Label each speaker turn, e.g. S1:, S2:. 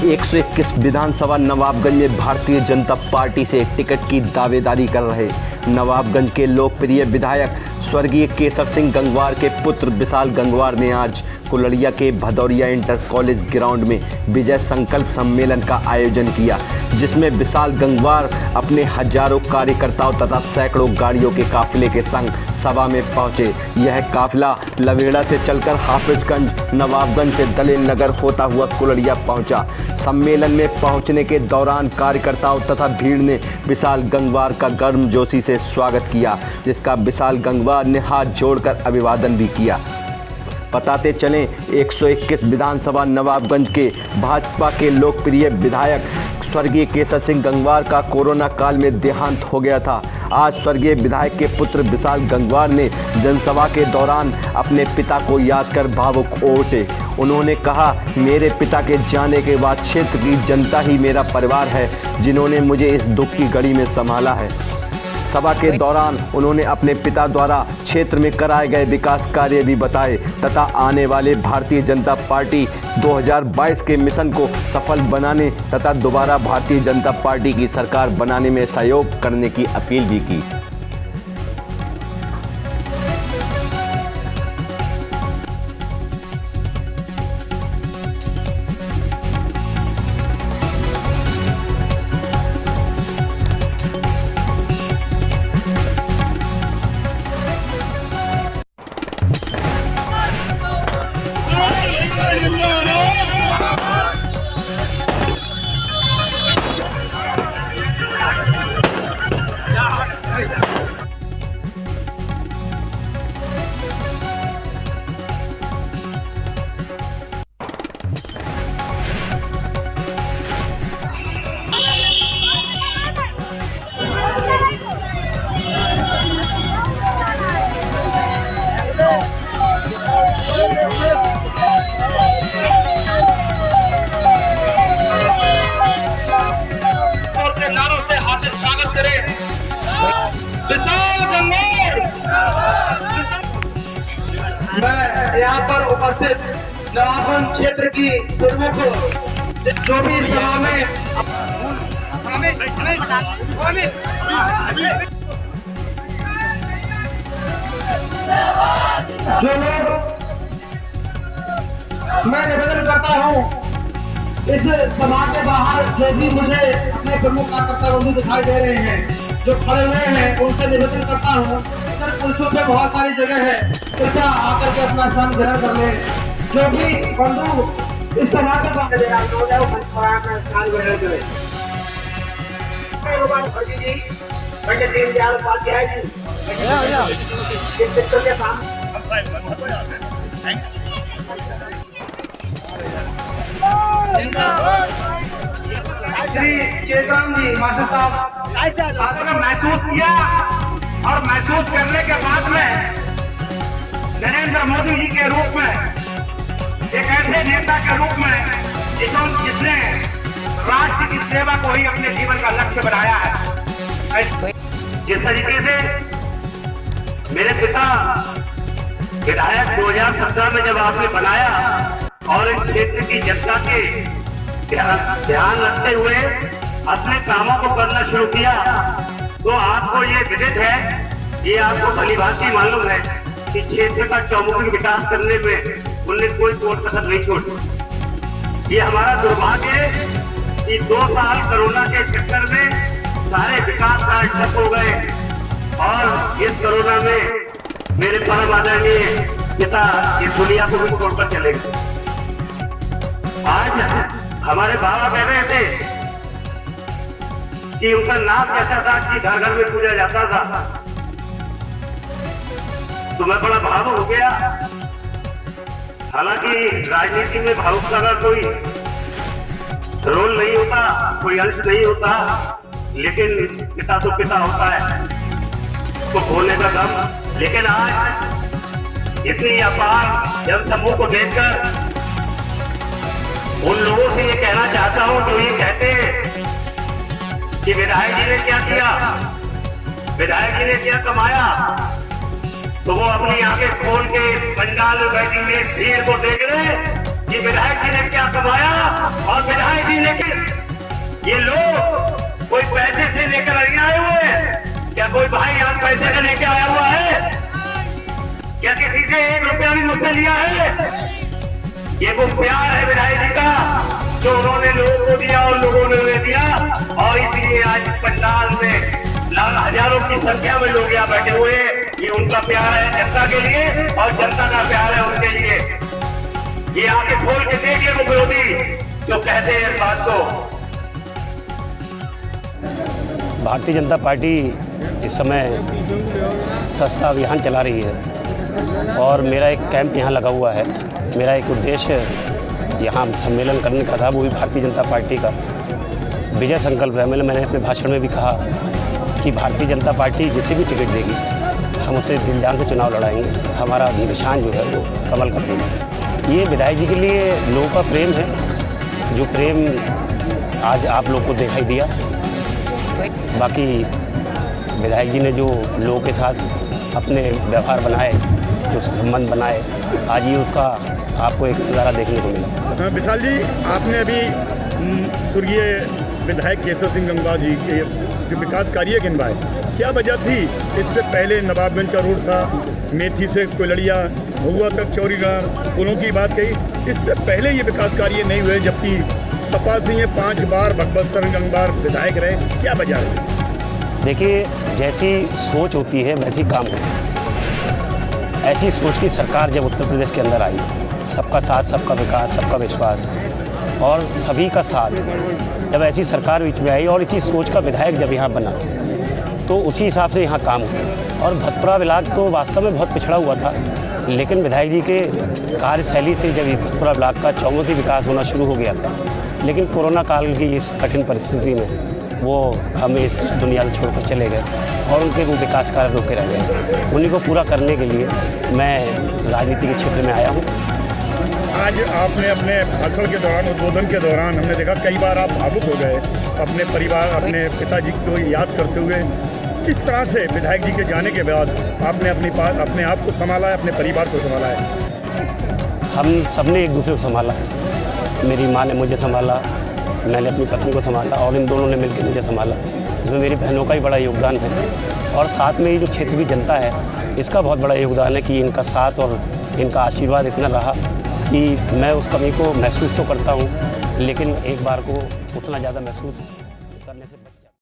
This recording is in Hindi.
S1: 121 विधानसभा नवाबगंज में भारतीय जनता पार्टी से टिकट की दावेदारी कर रहे नवाबगंज के लोकप्रिय विधायक स्वर्गीय केसर सिंह गंगवार के पुत्र विशाल गंगवार ने आज कुलड़िया के भदौरिया इंटर कॉलेज ग्राउंड में विजय संकल्प सम्मेलन का आयोजन किया, जिसमें विशाल गंगवार अपने हजारों कार्यकर्ताओं तथा सैकड़ों गाड़ियों के काफिले के संग सभा में पहुंचे। यह काफिला लवेड़ा से चलकर हाफिजगंज, नवाबगंज से दलेल नगर होता हुआ कुलड़िया पहुंचा। सम्मेलन में पहुंचने के दौरान कार्यकर्ताओं तथा भीड़ ने विशाल गंगवार का गर्मजोशी से स्वागत किया, जिसका विशाल गंगवार ने हाथ जोड़कर अभिवादन भी किया। बताते चलें, 121 विधानसभा नवाबगंज के भाजपा के लोकप्रिय विधायक स्वर्गीय केसर सिंह गंगवार का कोरोना काल में देहांत हो गया था। आज स्वर्गीय विधायक के पुत्र विशाल गंगवार ने जनसभा के दौरान अपने पिता को याद कर भावुक हो उठे। उन्होंने कहा, मेरे पिता के जाने के बाद क्षेत्र की जनता ही मेरा परिवार है, जिन्होंने मुझे इस दुख की घड़ी में संभाला है। सभा के दौरान उन्होंने अपने पिता द्वारा क्षेत्र में कराए गए विकास कार्य भी बताए तथा आने वाले भारतीय जनता पार्टी 2022 के मिशन को सफल बनाने तथा दोबारा भारतीय जनता पार्टी की सरकार बनाने में सहयोग करने की अपील भी की।
S2: मैं यहाँ पर उपस्थित नवाबगंज क्षेत्र की प्रमुख जो भी सभा में जो लोग मैं निवेदन करता हूँ, इस सभा के बाहर जो भी मुझे अपने प्रमुख कार्यकर्ता भी दिखाई दे रहे हैं जो खड़े हुए हैं, उनसे निवेदन करता हूँ, सर पुरुषों पे बहुत सारी जगह है, कृपया आकर के अपना स्थान ग्रहण कर ले। जो भी बंधु इस सभा के बाहर स्थान ग्रहण करें। पंडित दीनदयाल उपाध्याय जी इस क्षेत्र के काम श्री चेतन जी मास्टर साहब आपने महसूस किया और महसूस करने के बाद में नरेंद्र मोदी जी के रूप में एक ऐसे नेता के रूप में जिसने राष्ट्र की सेवा को ही अपने जीवन का लक्ष्य बनाया है। जिस तरीके से मेरे पिता विधायक 2017 में जब आपने बनाया और इस क्षेत्र की जनता के ध्यान रखते हुए अपने कामों को करना शुरू किया, तो आपको ये विदित है, ये आपको भली भांति मालूम है कि क्षेत्र का चौमुखी विकास करने में उन्होंने कोई कोर कसर नहीं छोड़ी। ये हमारा दुर्भाग्य है कि 2 साल कोरोना के चक्कर में सारे विकास कार्य ठप हो गए और इस कोरोना में मेरे परम आदरणीय पिता इस दुनिया को भी छोड़कर चले गए। आज हमारे बाबा कह रहे थे कि उनका नाम कैसा था कि घर घर में पूजा जाता था, तो मैं बड़ा भावुक हो गया। हालांकि राजनीति में भावुकता का कोई रोल नहीं होता, कोई अंश नहीं होता, लेकिन पिता तो पिता होता है, तो बोलने का दम। लेकिन आज इतनी अपार जनसमूह को देखकर उन लोगों से ये कहना चाहता हूं जो ये कहते हैं कि विधायक जी ने क्या किया, विधायक जी ने क्या कमाया, तो वो अपनी आंखें खोल के पंडाल में बैठी हुई भीड़ को देख रहे ये विधायक जी ने क्या कमाया और विधायक जी ने ये लोग कोई पैसे से लेकर नहीं आए हुए हैं। क्या कोई भाई यहाँ पैसे से लेकर आया हुआ है? क्या किसी से 1 रुपया भी मुझसे लिया है? ये वो प्यार है विधायक जी का जो उन्होंने लोगों को दिया और लोगों ने उन्हें दिया, और इसलिए आज पंडाल में हजारों की संख्या में लोग यहाँ बैठे हुए हैं। ये उनका प्यार है जनता के लिए और जनता का प्यार है उनके लिए। ये आगे खोल के देखिए वो विरोधी जो कहते हैं इस बात को।
S3: भारतीय जनता पार्टी इस समय स्वच्छता अभियान चला रही है और मेरा एक कैंप यहाँ लगा हुआ है। मेरा एक उद्देश्य यहाँ सम्मेलन करने का था, वो भी भारतीय जनता पार्टी का विजय संकल्प है। मैंने अपने भाषण में भी कहा कि भारतीय जनता पार्टी जिसे भी टिकट देगी हम उसे दिल जान से चुनाव लड़ाएंगे। हमारा निशान जो है वो कमल का फूल है। ये विधायक जी के लिए लोगों का प्रेम है, जो प्रेम आज आप लोग को दिखाई दिया। बाकी विधायक जी ने जो लोगों के साथ अपने व्यवहार बनाए, जो संबंध बनाए, आज ये उसका आपको एक नज़ारा देखने को मिला।
S4: विशाल जी, आपने अभी स्वर्गीय विधायक केसर सिंह गंगवार जी के जो विकास कार्य गिनवाए, क्या वजह थी? इससे पहले नवाबगंज का रोड था, मेथी से कोयलड़िया, भगुआ तक चौरीगांव पुलों की बात कही। इससे पहले ये विकास कार्य नहीं हुए, जबकि सपा से ये 5 बार भगवत शरण गंगवार विधायक रहे। क्या वजह है?
S3: देखिए, जैसी सोच होती है वैसी काम होता है। ऐसी सोच की सरकार जब उत्तर प्रदेश के अंदर आई, सबका साथ, सबका विकास, सबका विश्वास और सभी का साथ, जब ऐसी सरकार बीच में आई और इसी सोच का विधायक जब यहाँ बना तो उसी हिसाब से यहाँ काम हुआ। और भतपुरा ब्लॉक तो वास्तव में बहुत पिछड़ा हुआ था, लेकिन विधायक जी के कार्यशैली से जब भतपुरा ब्लॉक का चौमुखी विकास होना शुरू हो गया था। लेकिन कोरोना काल की इस कठिन परिस्थिति में वो हमें इस दुनिया में छोड़कर चले गए और उनके वो विकास कार्य रोके रह गए। उन्हीं को पूरा करने के लिए मैं राजनीति के क्षेत्र में आया हूँ।
S4: आज आपने अपने भाषण के दौरान, उद्बोधन के दौरान हमने देखा कई बार आप भावुक हो गए, अपने परिवार, अपने पिताजी को याद करते हुए। किस तरह से विधायक जी के जाने के बाद आपने अपने आप को संभाला है, अपने परिवार को संभाला है?
S3: हम सब ने एक दूसरे को संभाला है। मेरी माँ ने मुझे संभाला, मैंने अपनी पत्नी को संभाला और इन दोनों ने मिलकर मुझे संभाला। इसमें मेरी बहनों का ही बड़ा योगदान है और साथ में ये जो क्षेत्र की जनता है इसका बहुत बड़ा योगदान है कि इनका साथ और इनका आशीर्वाद इतना रहा कि मैं उस कमी को महसूस तो करता हूँ, लेकिन एक बार को उतना ज़्यादा महसूस